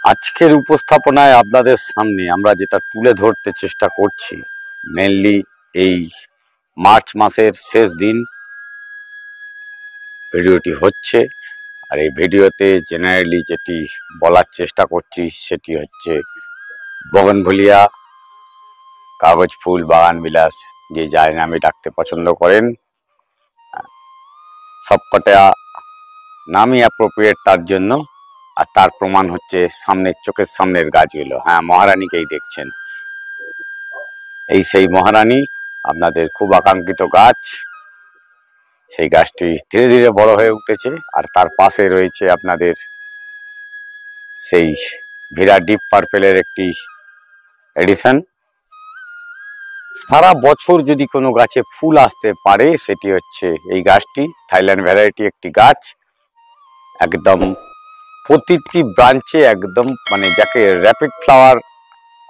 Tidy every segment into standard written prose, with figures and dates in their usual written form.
আজকের উপস্থাপনায় আপনাদের সামনে আমরা যেটা তুলে ধরতে চেষ্টা করছি, মেনলি এই মার্চ মাসের শেষ দিন ভিডিওটি হচ্ছে। আর এই ভিডিওতে জেনারেলি যেটি বলার চেষ্টা করছি সেটি হচ্ছে বগনভেলিয়া, কাগজ ফুল, বাগান বিলাস, যে যার নামে ডাকতে পছন্দ করেন, সবকটা নামই অ্যাপ্রোপ্রিয়েট তার জন্য। আর তার প্রমাণ হচ্ছে সামনের চোখের সামনের গাছগুলো। হ্যাঁ, মহারানীকেই দেখছেন, এই সেই মহারানী, আপনাদের খুব আকাঙ্ক্ষিত গাছ। সেই গাছটি ধীরে ধীরে বড় হয়ে উঠেছে। আর তার পাশে রয়েছে আপনাদের সেই ভিরা ডিপ পার্পেলের একটি এডিশন। সারা বছর যদি কোনো গাছে ফুল আসতে পারে সেটি হচ্ছে এই গাছটি। থাইল্যান্ড ভ্যারাইটি একটি গাছ, একদম প্রতিটি ব্রাঞ্চে একদম, মানে যাকে র্যাপিড ফ্লাওয়ার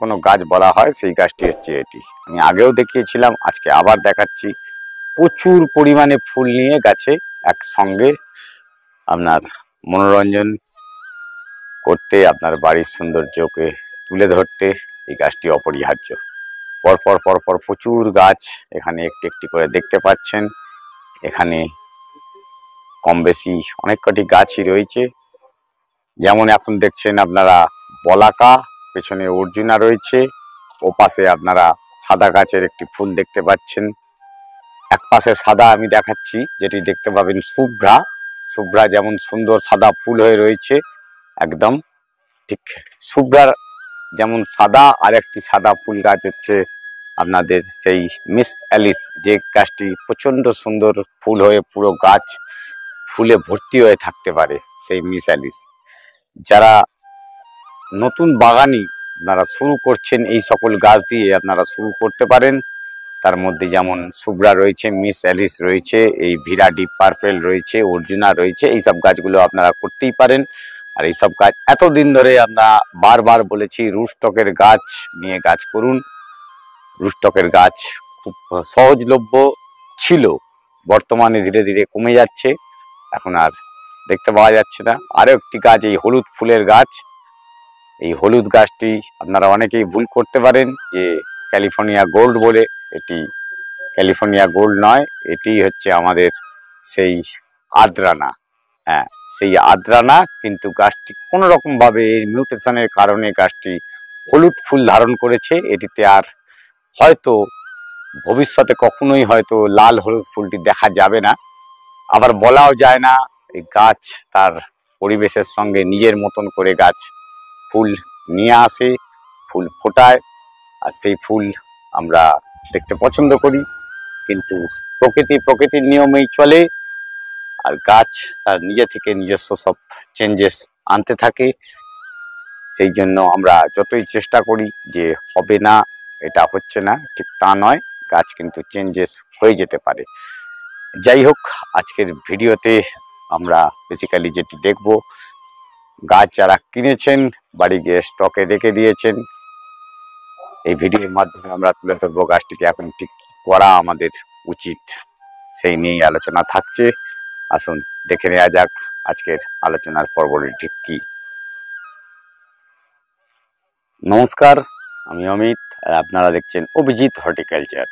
কোনো গাছ বলা হয়, সেই গাছটি হচ্ছে এটি। আমি আগেও দেখিয়েছিলাম, আজকে আবার দেখাচ্ছি। প্রচুর পরিমাণে ফুল নিয়ে গাছে একসঙ্গে আপনার মনোরঞ্জন করতে, আপনার বাড়ির সৌন্দর্যকে তুলে ধরতে এই গাছটি অপরিহার্য। পরপর পরপর প্রচুর গাছ এখানে একটি একটি করে দেখতে পাচ্ছেন। এখানে কম বেশি অনেক কটি গাছই রয়েছে। যেমন এখন দেখছেন আপনারা বলাকা, পেছনে অর্জুনা রয়েছে, ও পাশে আপনারা সাদা গাছের একটি ফুল দেখতে পাচ্ছেন। এক পাশে সাদা আমি দেখাচ্ছি, যেটি দেখতে পাবেন শুভ্রা। শুভ্রা যেমন সুন্দর সাদা ফুল হয়ে রয়েছে, একদম ঠিক শুভ্রার যেমন সাদা, আর একটি সাদা ফুল গাছ হচ্ছে আপনাদের সেই মিস অ্যালিস, যে গাছটি প্রচন্ড সুন্দর ফুল হয়ে পুরো গাছ ফুলে ভর্তি হয়ে থাকতে পারে, সেই মিস অ্যালিস। যারা নতুন বাগানি আপনারা শুরু করছেন, এই সকল গাছ দিয়ে আপনারা শুরু করতে পারেন। তার মধ্যে যেমন শুভ্রা রয়েছে, মিস অ্যালিস রয়েছে, এই ভিরা ডিপ পার্পেল রয়েছে, অর্জুনা রয়েছে, এইসব গাছগুলো আপনারা করতেই পারেন। আর এইসব গাছ এতদিন ধরে আমরা বারবার বলেছি, রুটস্টকের গাছ নিয়ে গাছ করুন। রুটস্টকের গাছ খুব সহজলভ্য ছিল, বর্তমানে ধীরে ধীরে কমে যাচ্ছে, এখন আর দেখতে পাওয়া যাচ্ছে না। আরও একটি গাছ এই হলুদ ফুলের গাছ। এই হলুদ গাছটি আপনারা অনেকেই ভুল করতে পারেন যে ক্যালিফোর্নিয়া গোল্ড বলে। এটি ক্যালিফোর্নিয়া গোল্ড নয়, এটি হচ্ছে আমাদের সেই আদ্রানা। হ্যাঁ, সেই আদ্রানা, কিন্তু গাছটি কোনো রকমভাবে এই মিউটেশনের কারণে গাছটি হলুদ ফুল ধারণ করেছে। এটিতে আর হয়তো ভবিষ্যতে কখনোই হয়তো লাল হলুদ ফুলটি দেখা যাবে না। আবার বলাও যায় না, এই গাছ তার পরিবেশের সঙ্গে নিজের মতন করে গাছ ফুল নিয়ে আসে, ফুল ফোটায়, আর সেই ফুল আমরা দেখতে পছন্দ করি। কিন্তু প্রকৃতির নিয়মেই চলে, আর গাছ তার নিজে থেকে নিজস্ব সব চেঞ্জেস আনতে থাকে। সেই জন্য আমরা যতই চেষ্টা করি যে হবে না, এটা হচ্ছে না, ঠিক তা নয়, গাছ কিন্তু চেঞ্জেস হয়ে যেতে পারে। যাই হোক, আজকের ভিডিওতে আমরা বেসিক্যালি যেটি দেখব, গাছ যারা কিনেছেন বাড়ি গিয়ে স্টকে রেখে দিয়েছেন, এই ভিডিওর মাধ্যমে আমরা তুলে ধরবো গাছটিকে এখন ঠিক করা আমাদের উচিত, সেই নিয়েই আলোচনা থাকছে। আসুন দেখে নেওয়া যাক আজকের আলোচনার পর্বটি ঠিক কি। নমস্কার, আমি অমিত, আর আপনারা দেখছেন অভিজিৎ হর্টিকালচার।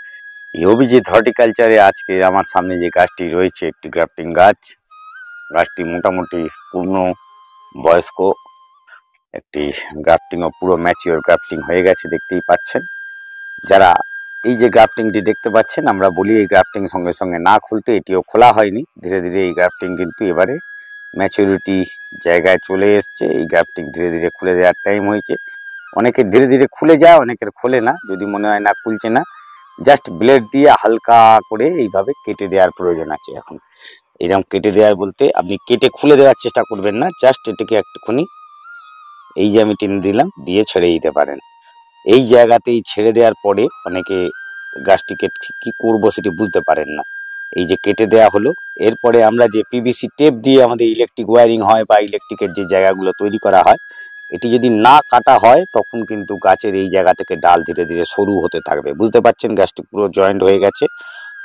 এই অভিজিৎ হর্টিকালচারে আজকে আমার সামনে যে গাছটি রয়েছে, একটি গ্রাফটিং গাছ। গাছটি মোটামুটি পূর্ণ বয়স্ক একটি গ্রাফটিং, ও পুরো ম্যাচিওর গ্রাফটিং হয়ে গেছে, দেখতেই পাচ্ছেন। যারা এই যে গ্রাফটিংটি দেখতে পাচ্ছেন, আমরা বলি এই গ্রাফটিং সঙ্গে সঙ্গে না খুলতে, এটিও খোলা হয়নি। ধীরে ধীরে এই গ্রাফটিং কিন্তু এবারে ম্যাচুরিটি জায়গায় চলে এসছে। এই গ্রাফটিং ধীরে ধীরে খুলে দেওয়ার টাইম হয়েছে। অনেকের ধীরে ধীরে খুলে যায়, অনেকের খোলে না। যদি মনে হয় না খুলছে না, জাস্ট ব্লেড দিয়ে হালকা করে এইভাবে কেটে দেওয়ার প্রয়োজন আছে। এখন এরকম কেটে দেওয়ার বলতে, আপনি কেটে খুলে দেওয়ার চেষ্টা করবেন না, জাস্ট এটাকে একটুখানি এই যে আমি টেনে দিলাম, দিয়ে ছেড়ে দিতে পারেন। এই জায়গাতেই ছেড়ে দেওয়ার পরে অনেকে গাছটিকে কি করবো সেটি বুঝতে পারেন না। এই যে কেটে দেওয়া হলো, এরপরে আমরা যে পিভিসি টেপ দিয়ে আমাদের ইলেকট্রিক ওয়্যারিং হয় বা ইলেকট্রিকের যে জায়গাগুলো তৈরি করা হয়, এটি যদি না কাটা হয় তখন কিন্তু গাছের এই জায়গা থেকে ডাল ধীরে ধীরে সরু হতে থাকবে। বুঝতে পারছেন, গাছটি পুরো জয়েন্ট হয়ে গেছে।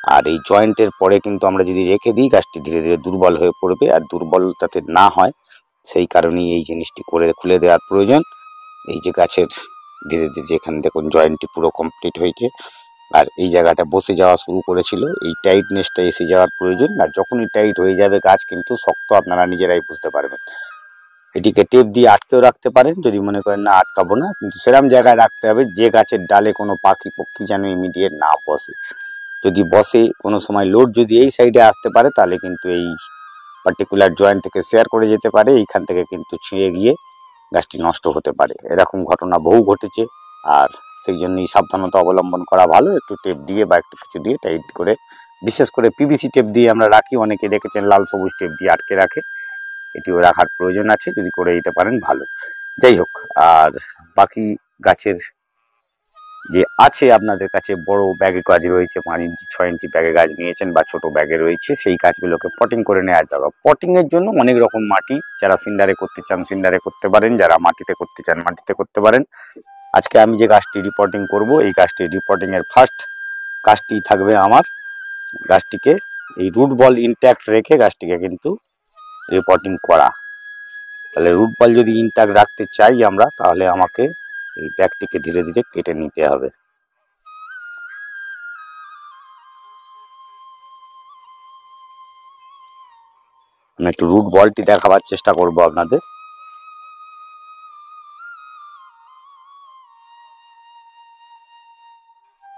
আর এই জয়েন্টের পরে কিন্তু আমরা যদি রেখে দিই গাছটি ধীরে ধীরে দুর্বল হয়ে পড়বে, আর দুর্বল যাতে না হয় সেই কারণেই এই জিনিসটি করে খুলে দেওয়ার প্রয়োজন। এই যে গাছের ধীরে ধীরে যেখানে দেখুন জয়েন্টটি পুরো কমপ্লিট হয়েছে, আর এই জায়গাটা বসে যাওয়া শুরু করেছিল, এই টাইটনেসটা এসে যাওয়ার প্রয়োজন। আর যখনই টাইট হয়ে যাবে গাছ কিন্তু শক্ত, আপনারা নিজেরাই বুঝতে পারবেন। এটিকে টেপ দিয়ে আটকেও রাখতে পারেন যদি মনে করেন না আটকাবো না, কিন্তু সেরকম জায়গায় রাখতে হবে যে গাছের ডালে কোনো পাখি পক্ষী যেন ইমিডিয়েট না বসে। যদি বসে কোনো সময় লোড যদি এই সাইডে আসতে পারে তাহলে কিন্তু এই পার্টিকুলার জয়েন্ট থেকে শেয়ার করে যেতে পারে, এইখান থেকে কিন্তু ছিঁড়ে গিয়ে গাছটি নষ্ট হতে পারে। এরকম ঘটনা বহু ঘটেছে, আর সেই জন্যই সাবধানতা অবলম্বন করা ভালো। একটু টেপ দিয়ে বা একটু কিছু দিয়ে টাইট করে, বিশেষ করে পিভিসি টেপ দিয়ে আমরা রাখি, অনেকে দেখেছেন লাল সবুজ টেপ দিয়ে আটকে রাখে, এটিও রাখার প্রয়োজন আছে, যদি করে দিতে পারেন ভালো। যাই হোক, আর বাকি গাছের যে আছে আপনাদের কাছে বড় ব্যাগে গাছ রয়েছে, 5 ইঞ্চি 6 ইঞ্চি ব্যাগে গাছ নিয়েছেন বা ছোট ব্যাগে রয়েছে, সেই গাছগুলোকে পটিং করে নেওয়া যাবে। পটিং এর জন্য অনেক রকম মাটি, যারা সিন্ডারে করতে চান সিন্ডারে করতে পারেন, যারা মাটিতে করতে চান মাটিতে করতে পারেন। আজকে আমি যে গাছটি রিপোর্টিং করব, এই গাছটি রিপোর্টিং এর ফার্স্ট কাজটি থাকবে আমার গাছটিকে এই রুট বল ইনট্যাক্ট রেখে গাছটিকে কিন্তু রিপোর্টিং করা। তাহলে রুট বল যদি ইনট্যাক্ট রাখতে চাই আমরা, তাহলে আমাকে এই ব্যাগটিকে ধীরে ধীরে কেটে নিতে হবে। আমি একটু রুট বলটি দেখাবার চেষ্টা করব আপনাদের।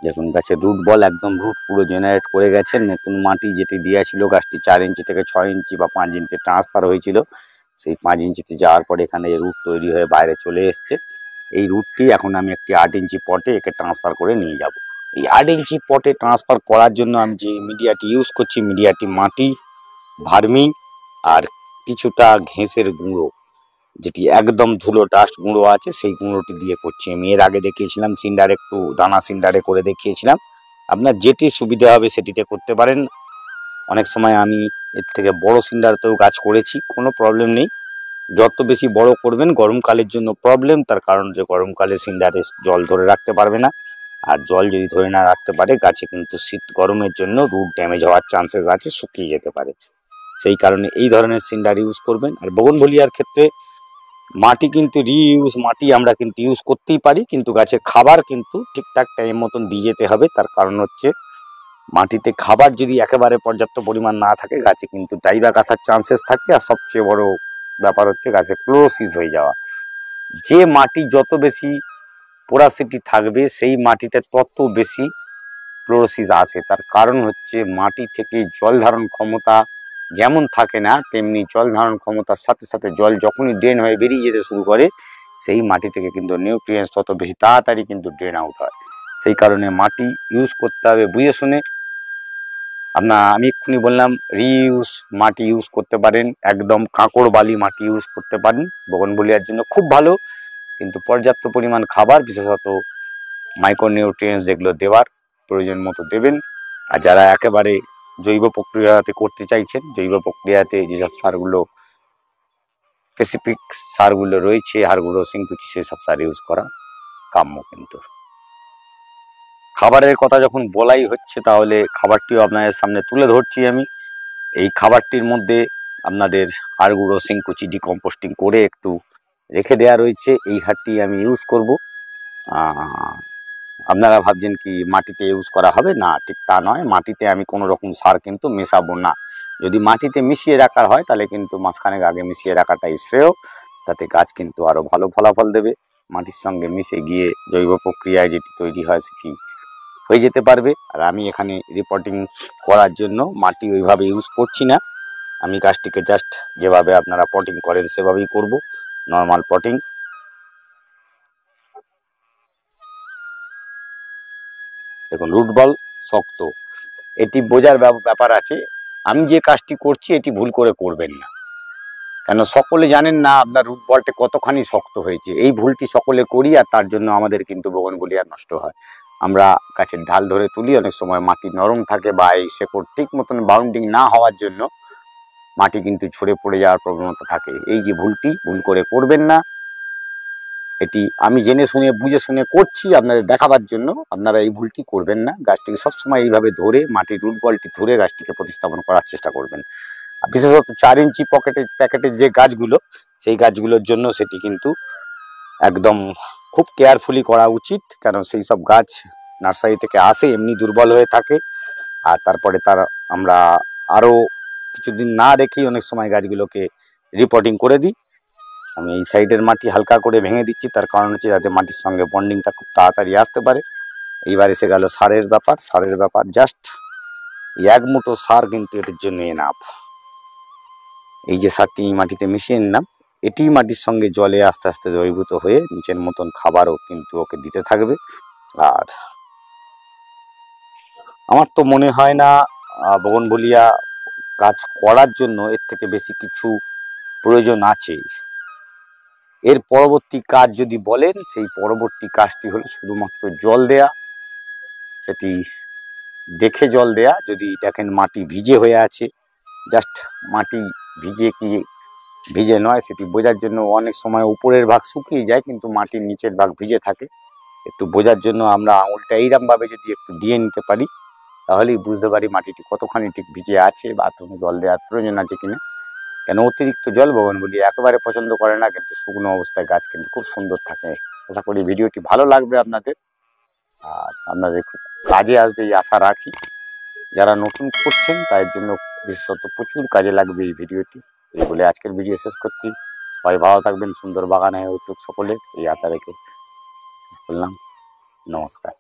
দেখুন গাছের রুট বল একদম রুট পুরো জেনারেট করে গেছে। নতুন মাটি যেটি দেওয়া ছিল, গাছটি 4 ইঞ্চি থেকে 6 ইঞ্চি বা 5 ইঞ্চি ট্রান্সফার হয়েছিল, সেই 5 ইঞ্চিতে যাওয়ার পর এখানে রুট তৈরি হয়ে বাইরে চলে এসছে। এই রুটটি এখন আমি একটি 8 ইঞ্চি পটে একে ট্রান্সফার করে নিয়ে যাব। এই 8 ইঞ্চি পটে ট্রান্সফার করার জন্য আমি যে মিডিয়াটি ইউজ করছি, মিডিয়াটি মাটি, ভার্মি আর কিছুটা ঘেঁষের গুঁড়ো, যেটি একদম ধুলো ডাস্ট গুঁড়ো আছে, সেই গুঁড়োটি দিয়ে করছি। আমি এর আগে দেখিয়েছিলাম সিন্ডার, একটু দানা সিন্ডারে করে দেখিয়েছিলাম। আপনার যেটি সুবিধা হবে সেটিতে করতে পারেন। অনেক সময় আমি এর থেকে বড় সিন্ডারতেও কাজ করেছি, কোনো প্রবলেম নেই। যত বেশি বড় করবেন গরমকালের জন্য প্রবলেম, তার কারণ যে গরমকালে সিন্ডারে জল ধরে রাখতে পারবে না, আর জল যদি ধরে না রাখতে পারে গাছে কিন্তু শীত গরমের জন্য রুট ড্যামেজ হওয়ার চান্সেস আছে, শুকিয়ে যেতে পারে। সেই কারণে এই ধরনের সিন্ডার ইউজ করবেন। আর বোগনভেলিয়ার ক্ষেত্রে মাটি কিন্তু রিইউজ মাটি আমরা কিন্তু ইউজ করতেই পারি, কিন্তু গাছের খাবার কিন্তু ঠিকঠাক টাইম মতন দিয়ে যেতে হবে। তার কারণ হচ্ছে মাটিতে খাবার যদি একেবারে পর্যাপ্ত পরিমাণ না থাকে গাছে কিন্তু ডাইব্যাক আসার চান্সেস থাকে, আর সবচেয়ে বড় ব্যাপার হচ্ছে গাছে ক্লোরোসিস হয়ে যাওয়া। যে মাটি যত বেশি পোরাসিটি থাকবে সেই মাটিতে তত বেশি ক্লোরোসিস আসে। তার কারণ হচ্ছে মাটি থেকে জল ধারণ ক্ষমতা যেমন থাকে না, তেমনি জল ধারণ ক্ষমতার সাথে সাথে জল যখনই ড্রেন হয়ে বেরিয়ে যেতে শুরু করে, সেই মাটি থেকে কিন্তু নিউট্রিয়েন্টস তত বেশি তাড়াতাড়ি কিন্তু ড্রেন আউট হয়। সেই কারণে মাটি ইউজ করতে হবে বুঝে শুনে। আমি এক্ষুনি বললাম রিইউজ মাটি ইউজ করতে পারেন, একদম কাঁকড় বালি মাটি ইউজ করতে পারেন, বোগনভেলিয়ার জন্য খুব ভালো। কিন্তু পর্যাপ্ত পরিমাণ খাবার, বিশেষত মাইক্রোনিউট্রিয়েন্টস যেগুলো দেওয়ার প্রয়োজন মতো দেবেন। আর যারা একেবারে জৈব প্রক্রিয়াতে করতে চাইছেন, জৈব প্রক্রিয়াতে যেসব সারগুলো স্পেসিফিক সারগুলো রয়েছে, হাড়গুঁড়ো সিংকুচি, সেসব সার ইউজ করা কাম্য। কিন্তু খাবারের কথা যখন বলাই হচ্ছে, তাহলে খাবারটিও আপনাদের সামনে তুলে ধরছি আমি। এই খাবারটির মধ্যে আপনাদের হাড়গুঁড়ো সিংকুচি ডিকম্পোস্টিং করে একটু রেখে দেওয়া রয়েছে, এই সারটি আমি ইউজ করব। আপনারা ভাবছেন কি মাটিতে ইউজ করা হবে না, ঠিক তা নয়। মাটিতে আমি কোনো রকম সার কিন্তু মেশাবো না। যদি মাটিতে মিশিয়ে রাখার হয় তাহলে কিন্তু মাঝখানে আগে মিশিয়ে রাখাটাই শ্রেয়, তাতে গাছ কিন্তু আরও ভালো ফলাফল দেবে। মাটির সঙ্গে মিশে গিয়ে জৈব প্রক্রিয়ায় যেটি তৈরি হয় সেটি হয়ে যেতে পারবে। আর আমি এখানে রিপোর্টিং করার জন্য মাটি ওইভাবে ইউজ করছি না, আমি গাছটিকে জাস্ট যেভাবে আপনারা পটিং করেন সেভাবেই করব, নর্মাল পটিং। দেখুন রুট বল শক্ত, এটি বোঝার ব্যাপার আছে। আমি যে কাজটি করছি এটি ভুল করে করবেন না, কেন সকলে জানেন না আপনার রুট বলটা কতখানি শক্ত হয়েছে। এই ভুলটি সকলে করি, আর তার জন্য আমাদের কিন্তু বোগনভেলিয়া নষ্ট হয়। আমরা গাছের ঢাল ধরে তুলি, অনেক সময় মাটি নরম থাকে বা এই শেকড় ঠিক মতন বাউন্ডিং না হওয়ার জন্য মাটি কিন্তু ছড়ে পড়ে যাওয়ার প্রবণতা থাকে। এই যে ভুলটি ভুল করে করবেন না, এটি আমি জেনে শুনে বুঝে শুনে করছি আপনাদের দেখাবার জন্য। আপনারা এই ভুলটি করবেন না, গাছটিকে সবসময় এইভাবে ধরে মাটির রুট বলটি ধরে গাছটিকে প্রতিস্থাপন করার চেষ্টা করবেন। আর বিশেষত 4 ইঞ্চি প্যাকেটের যে গাছগুলো, সেই গাছগুলোর জন্য সেটি কিন্তু একদম খুব কেয়ারফুলি করা উচিত, কারণ সেই সব গাছ নার্সারি থেকে আসে এমনি দুর্বল হয়ে থাকে, আর তারপরে আমরা আরও কিছুদিন না রেখেই অনেক সময় গাছগুলোকে রিপোর্টিং করে দিই। আমি এই সাইডের মাটি হালকা করে ভেঙে দিচ্ছি, তার কারণ হচ্ছে যাতে মাটির সঙ্গে বন্ডিংটা খুব তাড়াতাড়ি আসতে পারে। এইবার এসে গেল সারের ব্যাপার। জাস্ট 1 মুঠো সার কিন্তু এদের জন্য এনাফ। এই যে সারটি মাটিতে মিশিয়ে নিলাম, এটি মাটির সঙ্গে জলে আস্তে আস্তে দ্রবীভূত হয়ে নিচের মতন খাবারও কিন্তু ওকে দিতে থাকবে। আর আমার তো মনে হয় না বোগনভেলিয়া কাজ করার জন্য এর থেকে বেশি কিছু প্রয়োজন আছে। এর পরবর্তী কাজ যদি বলেন, সেই পরবর্তী কাজটি হলো শুধুমাত্র জল দেয়া। সেটি দেখে জল দেয়া। যদি দেখেন মাটি ভিজে হয়ে আছে, জাস্ট মাটি ভিজে কি ভিজে নয় সেটি বোঝার জন্য অনেক সময় উপরের ভাগ শুকিয়ে যায় কিন্তু মাটির নিচের ভাগ ভিজে থাকে। একটু বোঝার জন্য আমরা আঙুলটা এইরকমভাবে যদি একটু দিয়ে নিতে পারি, তাহলেই বুঝতে পারি মাটিটি কতখানি ঠিক ভিজে আছে বা কোনো জল দেওয়ার প্রয়োজন আছে কিনা। কেন অতিরিক্ত জল বোগনভেলিয়া একেবারে পছন্দ করে না, কিন্তু শুকনো অবস্থায় গাছ কিন্তু খুব সুন্দর থাকে। আশা করি ভিডিওটি ভালো লাগবে আপনাদের, আর আপনাদের খুব কাজে আসবে এই আশা রাখি। যারা নতুন করছেন তাদের জন্য বিশেষত প্রচুর কাজে লাগবে এই ভিডিওটি। এই বলে আজকের ভিডিও শেষ করছি। সবাই ভালো থাকবেন, সুন্দর বাগান হয়ে উঠুক সকলের, এই আশা রেখে শেষ করলাম। নমস্কার।